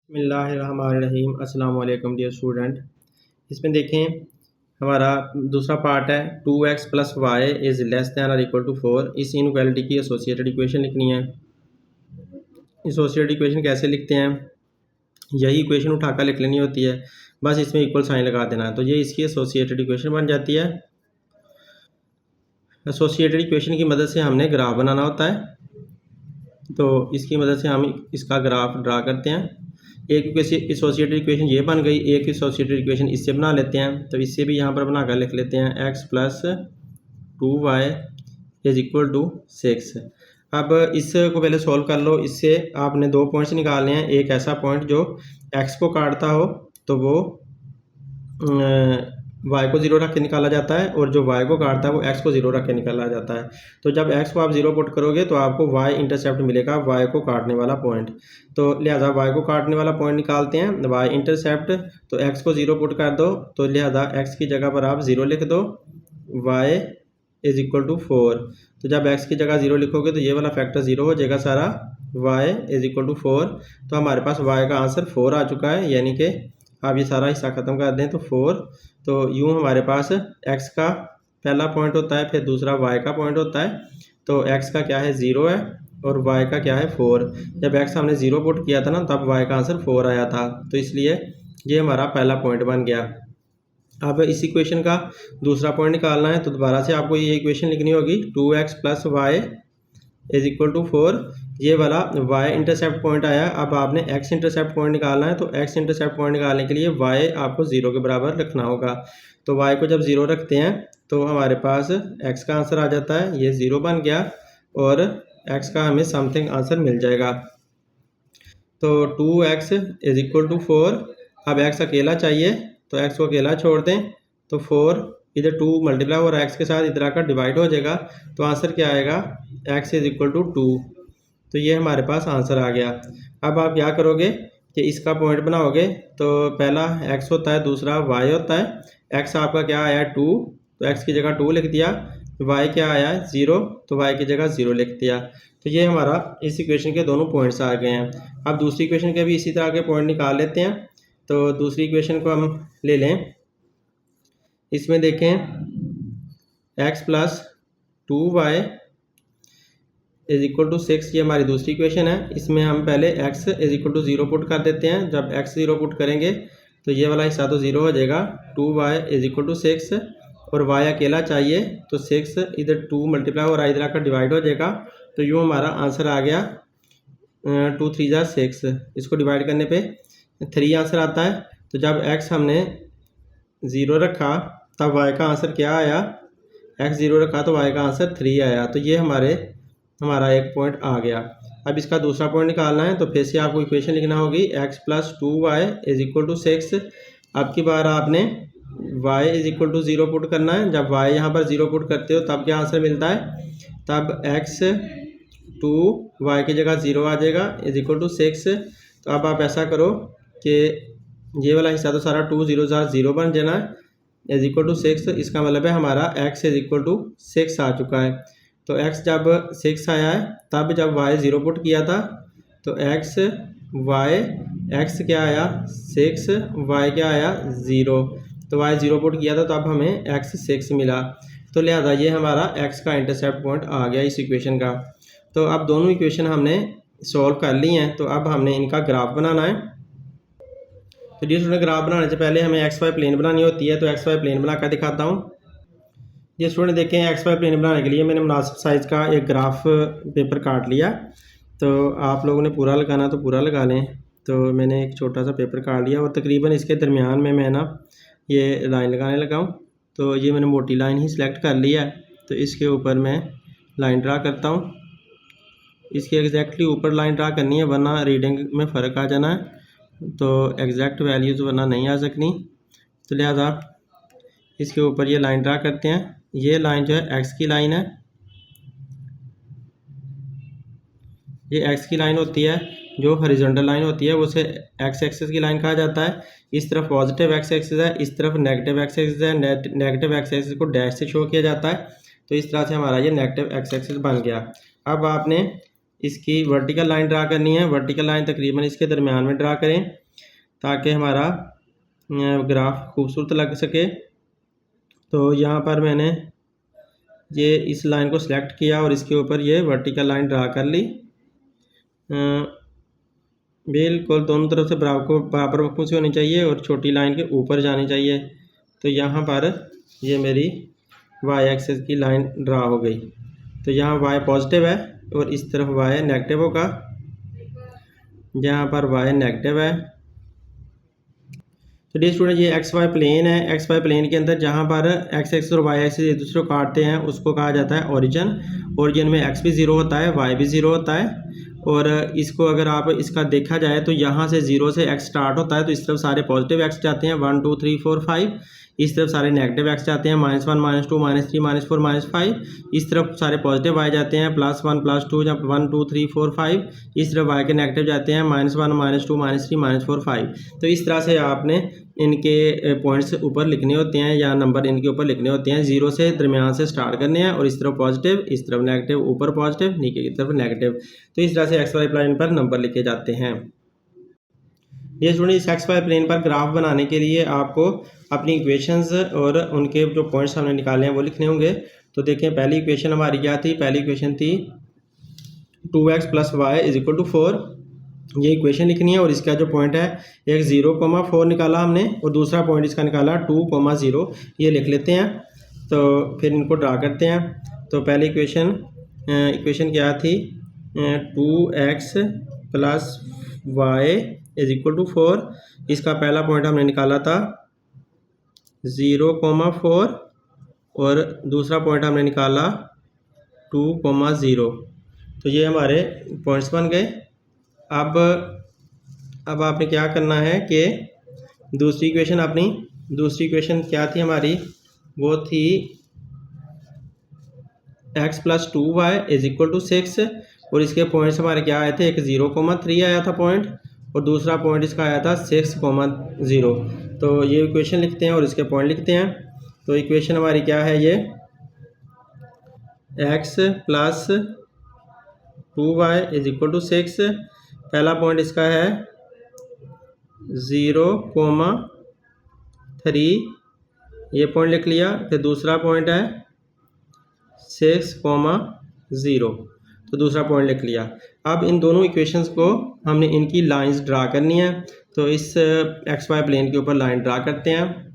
बिस्मिल्लाहिर्रहमानिर्रहीम। अस्सलाम वालेकुम डियर स्टूडेंट। इसमें देखें हमारा दूसरा पार्ट है 2x plus Y is less than और इक्वल टू 4। इस इनइक्वालिटी की एसोसिएटेड इक्वेशन लिखनी है। एसोसिएटेड इक्वेशन कैसे लिखते हैं, यही इक्वेशन उठाकर लिख लेनी होती है, बस इसमें इक्वल साइन लगा देना है तो ये इसकी एसोसिएटेड इक्वेशन बन जाती है। एसोसिएटेड इक्वेशन की मदद से हमने ग्राफ बनाना होता है, तो इसकी मदद से हम इसका ग्राफ ड्रा करते हैं। एक एसोसिएटेड इक्वेशन ये बन गई, एक एसोसिएटेड इक्वेशन इससे बना लेते हैं, तो इससे भी यहाँ पर बनाकर लिख लेते हैं x plus 2y is equal to 6। अब इसको पहले सॉल्व कर लो। इससे आपने दो पॉइंट्स निकालने हैं, एक ऐसा पॉइंट जो x को काटता हो तो वो y को ज़ीरो रख के निकाला जाता है, और जो y को काटता है वो x को ज़ीरो रख के निकाला जाता है। तो जब x को आप ज़ीरो पुट करोगे तो आपको y इंटरसेप्ट मिलेगा, y को काटने वाला पॉइंट। तो लिहाजा y को काटने वाला पॉइंट निकालते हैं, y इंटरसेप्ट। तो x को ज़ीरो पुट कर दो, तो लिहाजा x की जगह पर आप ज़ीरो लिख दो, y इज़ इक्वल टू 4। तो जब x की जगह ज़ीरो लिखोगे तो ये वाला फैक्टर ज़ीरो हो जाएगा सारा, y इज़ इक्वल टू 4। तो हमारे पास y का आंसर 4 आ चुका है, यानी कि आप ये सारा हिस्सा ख़त्म कर दें तो 4। तो यूँ हमारे पास x का पहला पॉइंट होता है, फिर दूसरा y का पॉइंट होता है। तो x का क्या है 0 है, और y का क्या है 4। जब x हमने 0 पुट किया था ना, तब y का आंसर 4 आया था, तो इसलिए ये हमारा पहला पॉइंट बन गया। अब इस इक्वेशन का दूसरा पॉइंट निकालना है, तो दोबारा से आपको ये इक्वेशन लिखनी होगी 2x plus Y is equal to 4। ये वाला y इंटरसेप्ट पॉइंट आया, अब आपने x इंटरसेप्ट पॉइंट निकालना है। तो x इंटरसेप्ट पॉइंट निकालने के लिए y आपको 0 के बराबर रखना होगा। तो y को जब 0 रखते हैं तो हमारे पास x का आंसर आ जाता है, ये 0 बन गया, और x का हमें समथिंग आंसर मिल जाएगा। तो 2x इज इक्वल टू 4। अब x अकेला चाहिए, तो x को अकेला छोड़ दें, तो 4 इधर 2 मल्टीप्लाई हो रहा है x के साथ, इधर आकर डिवाइड हो जाएगा, तो आंसर क्या आएगा x इज इक्वल टू 2। तो ये हमारे पास आंसर आ गया। अब आप क्या करोगे कि इसका पॉइंट बनाओगे, तो पहला x होता है, दूसरा y होता है। x आपका क्या आया 2, तो x की जगह 2 लिख दिया। y क्या आया 0, तो y की जगह 0 लिख दिया। तो ये हमारा इस इक्वेशन के दोनों पॉइंट्स आ गए हैं। अब दूसरी इक्वेशन के भी इसी तरह के पॉइंट निकाल लेते हैं। तो दूसरी इक्वेशन को हम ले लें। इसमें देखें x plus 2y is equal to 6, ये हमारी दूसरी इक्वेशन है। इसमें हम पहले x is equal to 0 put कर देते हैं। जब x 0 पुट करेंगे तो ये वाला हिस्सा तो 0 हो जाएगा, 2y इज इक्वल टू 6, और y अकेला चाहिए, तो 6 इधर 2 मल्टीप्लाई हो रहा है, इधर आकर डिवाइड हो जाएगा। तो यूँ हमारा आंसर आ गया 2 3 जा 6। इसको डिवाइड करने पे 3 आंसर आता है। तो जब x हमने 0 रखा तब y का आंसर क्या आया, x 0 रखा तो y का आंसर 3 आया। तो ये हमारा एक पॉइंट आ गया। अब इसका दूसरा पॉइंट निकालना है, तो फिर से आपको इक्वेशन लिखना होगी x plus 2y is equal to 6। अब की बार आपने y is equal to 0 put करना है। जब y यहाँ पर 0 पुट करते हो तब क्या आंसर मिलता है, तब x 2 y की जगह 0 आ जाएगा इज इक्वल टू 6। तो अब आप ऐसा करो कि ये वाला हिस्सा तो सारा 2 0 0 बन जाना है इज इक्वल टू 6। इसका मतलब है हमारा x इज इक्वल टू 6 आ चुका है। तो x जब 6 आया है, तब जब y 0 पुट किया था, तो x क्या आया 6, y क्या आया 0। तो y 0 पुट किया था, तो अब हमें x 6 मिला। तो लिहाजा ये हमारा x का इंटरसेप्ट पॉइंट आ गया इस इक्वेशन का। तो अब दोनों इक्वेशन हमने सॉल्व कर ली हैं, तो अब हमने इनका ग्राफ बनाना है। तो डियर स्टूडेंट, ग्राफ बनाने से पहले हमें एक्स वाई प्लेन बनानी होती है। तो एक्स वाई प्लेन बनाकर दिखाता हूँ। ये स्टूडेंट देखें, एक्स वाई प्लेन बनाने के लिए मैंने मुनासिब साइज़ का एक ग्राफ पेपर काट लिया। तो आप लोगों ने पूरा लगाना तो पूरा लगा लें। तो मैंने एक छोटा सा पेपर काट लिया, और तकरीबन इसके दरमियान में मैं ना ये लाइन लगाने लगा हूँ। तो ये मैंने मोटी लाइन ही सिलेक्ट कर लिया है। तो इसके ऊपर मैं लाइन ड्रा करता हूँ। इसके एग्जैक्टली ऊपर लाइन ड्रा करनी है, वरना रीडिंग में फ़र्क आ जाना है, तो एग्जैक्ट वैल्यूज़ वरना नहीं आ सकनी। तो लिहाजा इसके ऊपर ये लाइन ड्रा करते हैं। ये लाइन जो है एक्स की लाइन है, ये एक्स की लाइन होती है। जो हॉरिजॉन्टल लाइन होती है उसे एक्स एक्सिस की लाइन कहा जाता है। इस तरफ पॉजिटिव एक्स एक्सिस है, इस तरफ नेगेटिव एक्स एक्सिस है। नेगेटिव एक्स एक्सिस को डैश से शो किया जाता है। तो इस तरह से हमारा ये नेगेटिव एक्स एक्सिस बन गया। अब आपने इसकी वर्टिकल लाइन ड्रा करनी है। वर्टिकल लाइन तकरीबन इसके दरमियान में ड्रा करें ताकि हमारा ग्राफ खूबसूरत लग सके। तो यहाँ पर मैंने ये इस लाइन को सिलेक्ट किया और इसके ऊपर ये वर्टिकल लाइन ड्रा कर ली। बिल्कुल दोनों तरफ से बराबर वक्फों से होनी चाहिए और छोटी लाइन के ऊपर जानी चाहिए। तो यहाँ पर ये मेरी वाई एक्सिस की लाइन ड्रा हो गई। तो यहाँ वाई पॉजिटिव है और इस तरफ वाई नेगेटिव होगा। यहाँ पर वाई नेगेटिव है। तो डियर स्टूडेंट ये एक्स वाई प्लेन है। एक्स वाई प्लेन के अंदर जहाँ पर एक्स एक्सिस और वाई एक्सिस एक दूसरे को काटते हैं उसको कहा जाता है ओरिजिन। ओरिजिन में एक्स भी ज़ीरो होता है, वाई भी ज़ीरो होता है। और इसको अगर आप इसका देखा जाए तो यहाँ से ज़ीरो से एक्स स्टार्ट होता है, तो इस तरफ सारे पॉजिटिव एक्स जाते हैं 1 2 3 4 5। इस तरफ सारे नेगेटिव एक्स जाते हैं -1 -2 -3 -4 -5। इस तरफ सारे पॉजिटिव वाई जाते हैं +1 +2 या 1 2 3 4 5। इस तरफ वाई के नेगेटिव जाते हैं -1 -2 -3 -4 5। तो इस तरह से आपने इनके पॉइंट्स ऊपर लिखने होते हैं या नंबर इनके ऊपर लिखने होते हैं। ज़ीरो से दरमियान से स्टार्ट करने हैं और इस तरफ पॉजिटिव, इस तरफ नेगेटिव, ऊपर पॉजिटिव, नीचे की तरफ नेगेटिव। तो इस तरह से एक्स वाई प्लेन पर नंबर लिखे जाते हैं। ये स्टूडेंट इस एक्स वाई प्लेन पर ग्राफ बनाने के लिए आपको अपनी इक्वेशंस और उनके जो पॉइंट्स हमने निकाले हैं वो लिखने होंगे। तो देखें पहली इक्वेशन हमारी क्या थी। पहली इक्वेशन थी 2x + y = 4। ये इक्वेशन लिखनी है और इसका जो पॉइंट है एक 0,4 निकाला हमने और दूसरा पॉइंट इसका निकाला 2,0। ये लिख लेते हैं। तो फिर इनको ड्रा करते हैं। तो पहली इक्वेशन क्या थी 2x + y = 4। इसका पहला पॉइंट हमने निकाला था 0,4 और दूसरा पॉइंट हमने निकाला 2,0। तो ये हमारे पॉइंट्स बन गए। अब आपने क्या करना है कि दूसरी इक्वेशन क्या थी हमारी, वो थी x + 2y = 6 और इसके पॉइंट्स हमारे क्या आए थे, एक 0,3 आया था पॉइंट और दूसरा पॉइंट इसका आया था 6,0। तो ये इक्वेशन लिखते हैं और इसके पॉइंट लिखते हैं। तो इक्वेशन हमारी क्या है, ये x + 2y = 6। पहला पॉइंट इसका है 0,3, ये पॉइंट लिख लिया। फिर दूसरा पॉइंट है 6,0, तो दूसरा पॉइंट लिख लिया। अब इन दोनों इक्वेशंस को हमने इनकी लाइंस ड्रा करनी है। तो इस एक्स वाई प्लेन के ऊपर लाइन ड्रा करते हैं।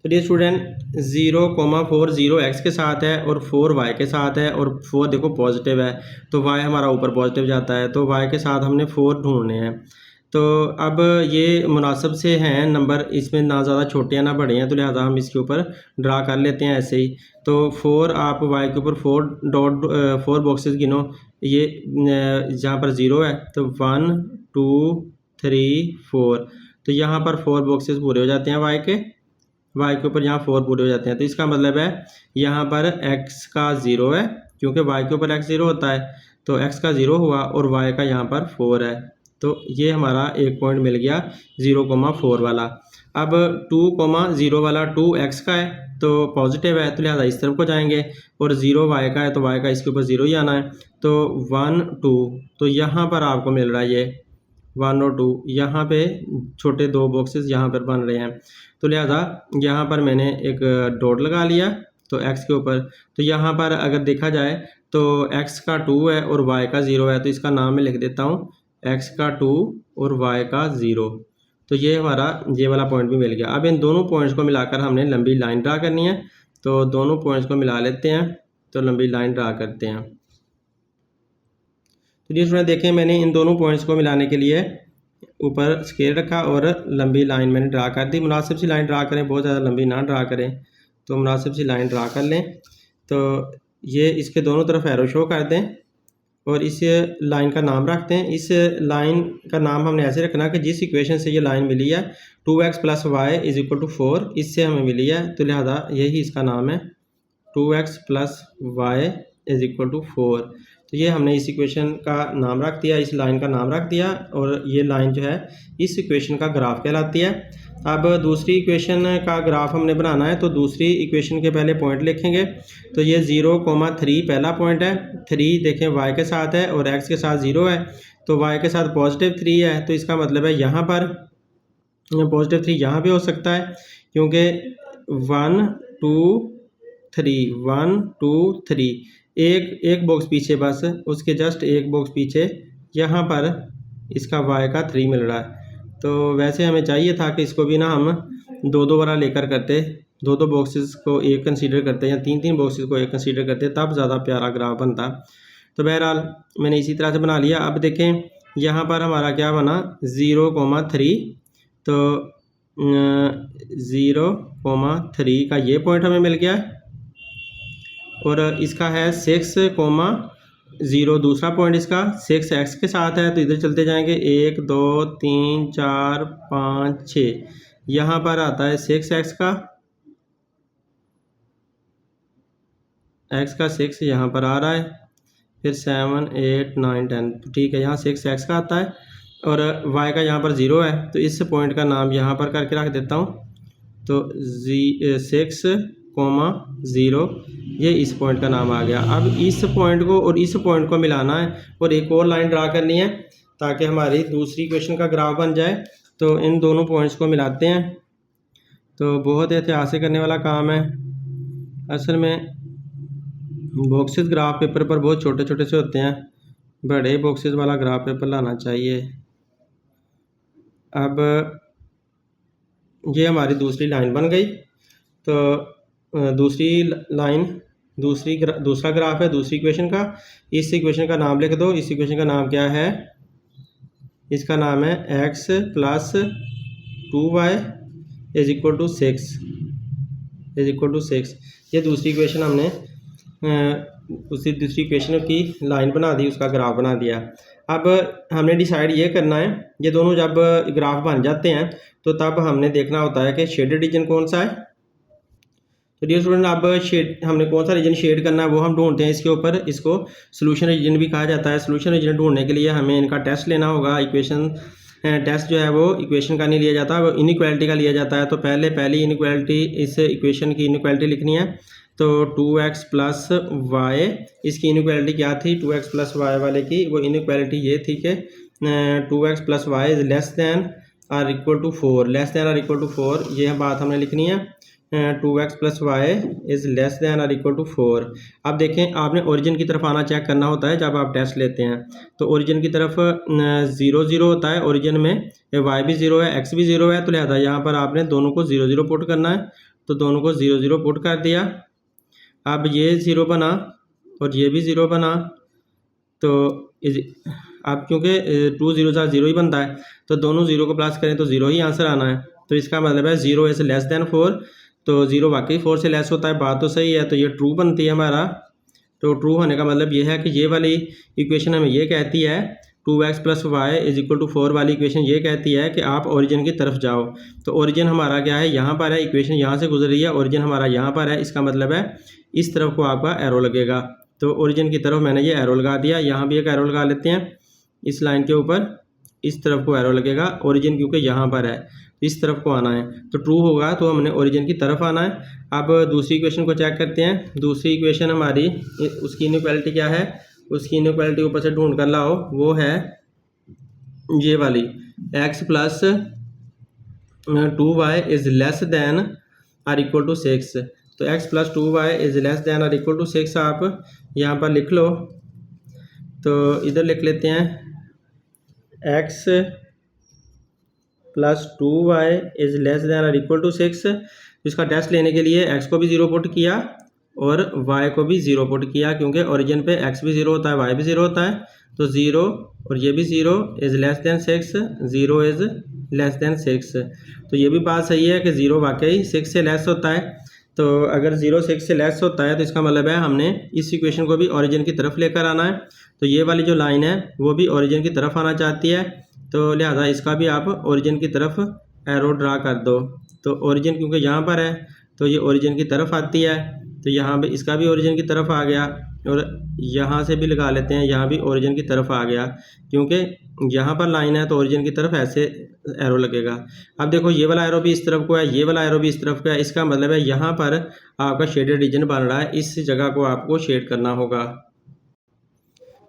तो डियर स्टूडेंट 0,4 0 एक्स के साथ है और 4 वाई के साथ है और 4 देखो पॉजिटिव है, तो वाई हमारा ऊपर पॉजिटिव जाता है, तो वाई के साथ हमने 4 ढूंढने हैं। तो अब ये मुनासिब से हैं नंबर, इसमें ना ज़्यादा छोटे हैं ना बड़े हैं, तो लिहाजा हम इसके ऊपर ड्रा कर लेते हैं ऐसे ही। तो 4 आप वाई के ऊपर 4 बॉक्सेस गिनो। ये जहाँ पर 0 है तो 1 2 3 4, तो यहाँ पर 4 बॉक्सेस पूरे हो जाते हैं वाई के ऊपर, यहाँ 4 पूरे हो जाते हैं। तो इसका मतलब है यहाँ पर x का 0 है क्योंकि y के ऊपर x 0 होता है, तो x का 0 हुआ और y का यहाँ पर 4 है। तो ये हमारा एक पॉइंट मिल गया 0,4 वाला। अब 2,0 वाला 2x का है तो पॉजिटिव है, तो लिहाजा इस तरफ को जाएंगे और 0 y का है तो y का इसके ऊपर 0 ही आना है। तो 1 2, तो यहाँ पर आपको मिल रहा है ये 1 और 2, यहाँ पे छोटे 2 बॉक्सेस यहाँ पर बन रहे हैं। तो लिहाजा यहाँ पर मैंने एक डॉट लगा लिया तो x के ऊपर। तो यहाँ पर अगर देखा जाए तो x का 2 है और y का 0 है, तो इसका नाम मैं लिख देता हूँ x का 2 और y का 0। तो ये हमारा ये वाला पॉइंट भी मिल गया। अब इन दोनों पॉइंट्स को मिलाकर हमने लंबी लाइन ड्रा करनी है। तो दोनों पॉइंट्स को मिला लेते हैं, तो लंबी लाइन ड्रा करते हैं। तो जी स्टूडेंट देखें, मैंने इन दोनों पॉइंट्स को मिलाने के लिए ऊपर स्केल रखा और लंबी लाइन मैंने ड्रा कर दी। मुनासिब सी लाइन ड्रा करें, बहुत ज़्यादा लंबी ना ड्रा करें, तो मुनासिब सी लाइन ड्रा कर लें। तो ये इसके दोनों तरफ एरो शो कर दें और इस लाइन का नाम रखते हैं। इस लाइन का नाम हमने ऐसे रखना कि जिस इक्वेशन से ये लाइन मिली है 2x + y = 4, इससे हमें मिली है, तो लिहाजा यही इसका नाम है 2x + y = 4। तो ये हमने इस इक्वेशन का नाम रख दिया, इस लाइन का नाम रख दिया, और ये लाइन जो है इस इक्वेशन का ग्राफ कहलाती है। अब दूसरी इक्वेशन का ग्राफ हमने बनाना है, तो दूसरी इक्वेशन के पहले पॉइंट लिखेंगे। तो ये 0,3 पहला पॉइंट है। 3 देखें y के साथ है और x के साथ 0 है, तो y के साथ +3 है, तो इसका मतलब है यहाँ पर +3 यहाँ पे हो सकता है, क्योंकि 1 2 3 एक बॉक्स पीछे, बस उसके जस्ट एक बॉक्स पीछे यहाँ पर इसका y का 3 मिल रहा है। तो वैसे हमें चाहिए था कि इसको भी ना हम 2 वाला लेकर करते, 2 बॉक्सेस को एक कंसीडर करते या 3 बॉक्सेस को एक कंसीडर करते, तब ज़्यादा प्यारा ग्राफ बनता। तो बहरहाल मैंने इसी तरह से बना लिया। अब देखें यहाँ पर हमारा क्या बना, 0,3, तो 0,3 का ये पॉइंट हमें मिल गया, और इसका है 6,0 दूसरा पॉइंट इसका 6x के साथ है। तो इधर चलते जाएंगे, 1 2 3 4 5 6, यहाँ पर आता है 6x का, x का 6 यहाँ पर आ रहा है, फिर 7 8 9 10, ठीक है, यहाँ 6x का आता है, और y का यहाँ पर 0 है। तो इस पॉइंट का नाम यहाँ पर करके रख देता हूँ, तो 6,0 ये इस पॉइंट का नाम आ गया। अब इस पॉइंट को और इस पॉइंट को मिलाना है, और एक और लाइन ड्रा करनी है ताकि हमारी दूसरी इक्वेशन का ग्राफ बन जाए। तो इन दोनों पॉइंट्स को मिलाते हैं, तो बहुत एहतियात से करने वाला काम है। असल में बॉक्सेस ग्राफ पेपर पर बहुत छोटे छोटे से होते हैं, बड़े बॉक्सेस वाला ग्राफ पेपर लाना चाहिए। अब ये हमारी दूसरी लाइन बन गई। तो दूसरी लाइन दूसरा ग्राफ है दूसरी इक्वेशन का। इस इक्वेशन का नाम लिख दो। इस इक्वेशन का नाम क्या है, इसका नाम है x + 2y = 6 ये दूसरी इक्वेशन हमने उसी दूसरी इक्वेशन की लाइन बना दी, उसका ग्राफ बना दिया। अब हमने डिसाइड ये करना है, ये दोनों जब ग्राफ बन जाते हैं तो तब हमने देखना होता है कि शेडेड रीजन कौन सा है। तो डियर स्टूडेंट, अब हमने कौन सा रीजन शेड करना है वो हम ढूंढते हैं इसके ऊपर। इसको सोल्यूशन रीजन भी कहा जाता है। सोल्यूशन रीजन ढूंढने के लिए हमें इनका टेस्ट लेना होगा। इक्वेशन टेस्ट जो है वो इक्वेशन का नहीं लिया जाता, वो इनइक्वालिटी का लिया जाता है। तो पहली इनइक्वालिटी, इस इक्वेशन की इनइक्वालिटी लिखनी है। तो 2x + y, इसकी इनइक्वालिटी क्या थी 2x + y वाले की, वो इनइक्वालिटी ये थी कि 2x + y > 4 > 4, ये बात हमने लिखनी है। 2x + y > 4। अब देखें, आपने ओरिजिन की तरफ आना चेक करना होता है जब आप टेस्ट लेते हैं। तो ओरिजिन की तरफ 0 0 होता है, ओरिजिन में y भी 0 है x भी 0 है, तो लिहाजा यहाँ पर आपने दोनों को 0 0 पुट करना है। तो दोनों को 0 0 पुट कर दिया। अब ये 0 बना और ये भी 0 बना, तो अब क्योंकि 2 0 0 ही बनता है, तो दोनों 0 को प्लस करें तो 0 ही आंसर आना है। तो इसका मतलब है 0 > 4, तो 0 वाकई 4 से लेस होता है, बात तो सही है। तो ये ट्रू बनती है हमारा। तो ट्रू होने का मतलब ये है कि ये वाली इक्वेशन हमें ये कहती है, 2x + y = 4 वाली इक्वेशन ये कहती है कि आप ओरिजिन की तरफ जाओ। तो ओरिजिन हमारा क्या है, यहाँ पर है, इक्वेशन यहाँ से गुजर रही है, ओरिजिन हमारा यहाँ पर है। इसका मतलब है इस तरफ को आपका एरो लगेगा। तो ओरिजिन की तरफ मैंने ये एरो लगा दिया। यहाँ भी एक एरो लगा लेते हैं, इस लाइन के ऊपर इस तरफ को एरो लगेगा, ओरिजिन क्योंकि यहाँ पर है, इस तरफ को आना है। तो ट्रू होगा तो हमने ओरिजिन की तरफ आना है। अब दूसरी इक्वेशन को चेक करते हैं। दूसरी इक्वेशन हमारी, उसकी इनइक्वालिटी क्या है, उसकी इनइक्वालिटी ऊपर से ढूंढ कर लाओ, वो है ये वाली, x + 2y > 6। तो x + 2y > 6 आप यहाँ पर लिख लो। तो इधर लिख लेते हैं x + 2y > 6। इसका टेस्ट लेने के लिए x को भी 0 पुट किया और y को भी 0 पुट किया, क्योंकि ओरिजिन पे x भी 0 होता है, y भी 0 होता है। तो 0 और ये भी 0 > 6, 0 > 6। तो ये भी बात सही है कि 0 वाकई 6 से लेस होता है। तो अगर 0 6 से लेस होता है तो इसका मतलब है हमने इस इक्वेशन को भी ओरिजिन की तरफ लेकर आना है। तो ये वाली जो लाइन है वो भी ओरिजिन की तरफ आना चाहती है, तो लिहाजा इसका भी आप ओरिजिन की तरफ एरो ड्रा कर दो। तो ओरिजिन क्योंकि यहाँ पर है तो ये ओरिजिन की तरफ आती है, तो यहाँ पे इसका भी ओरिजिन की तरफ आ गया। और यहाँ से भी लगा लेते हैं, यहाँ भी ओरिजिन की तरफ आ गया, क्योंकि यहाँ पर लाइन है तो ओरिजिन की तरफ ऐसे एरो लगेगा। अब देखो ये वाला एरो भी इस तरफ को है, ये वाला एरो भी इस तरफ का है, इसका मतलब है यहाँ पर आपका शेडेड रीजन बन रहा है, इस जगह को आपको शेड करना होगा।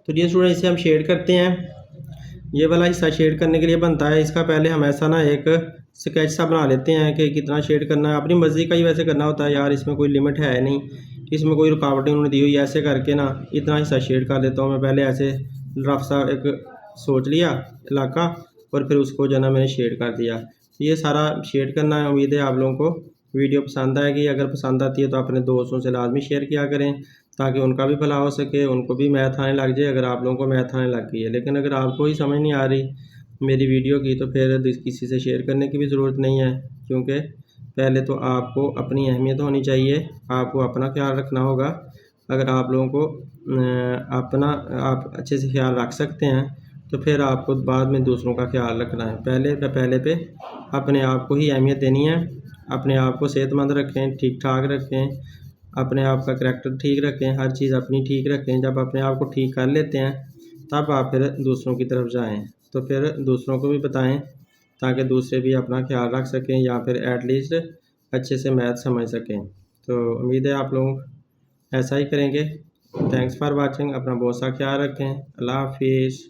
तो ये स्टूडेंट इसे हम शेड करते हैं। ये वाला हिस्सा शेड करने के लिए बनता है, इसका पहले हम ऐसा ना एक स्केच सा बना लेते हैं कि कितना शेड करना है। अपनी मर्ज़ी का ही वैसे करना होता है यार, इसमें कोई लिमिट है नहीं, इसमें कोई रुकावटें उन्होंने दी हुई है। ऐसे करके ना इतना हिस्सा शेड कर देता हूँ मैं। पहले ऐसे रफ सा एक सोच लिया इलाका और फिर उसको जो है ना मैंने शेड कर दिया। ये सारा शेड करना है। उम्मीद है आप लोगों को वीडियो पसंद आएगी। अगर पसंद आती है तो अपने दोस्तों से लाजमी शेयर किया करें, ताकि उनका भी भला हो सके, उनको भी मैथ आने लग जाए अगर आप लोगों को मैथ आने लग गई है। लेकिन अगर आपको ही समझ नहीं आ रही मेरी वीडियो की तो फिर किसी से शेयर करने की भी ज़रूरत नहीं है, क्योंकि पहले तो आपको अपनी अहमियत होनी चाहिए, आपको अपना ख्याल रखना होगा। अगर आप लोगों को अपना आप अच्छे से ख्याल रख सकते हैं तो फिर आपको बाद में दूसरों का ख्याल रखना है। पहले पे अपने आप को ही अहमियत देनी है। अपने आप को सेहतमंद रखें, ठीक ठाक रखें, अपने आप का करैक्टर ठीक रखें, हर चीज़ अपनी ठीक रखें। जब अपने आप को ठीक कर लेते हैं तब आप फिर दूसरों की तरफ जाएं, तो फिर दूसरों को भी बताएं ताकि दूसरे भी अपना ख्याल रख सकें या फिर एटलीस्ट अच्छे से मैथ समझ सकें। तो उम्मीद है आप लोग ऐसा ही करेंगे। Thanks for watching. अपना बहुत सा ख्याल रखें। अल्लाह हाफिज़।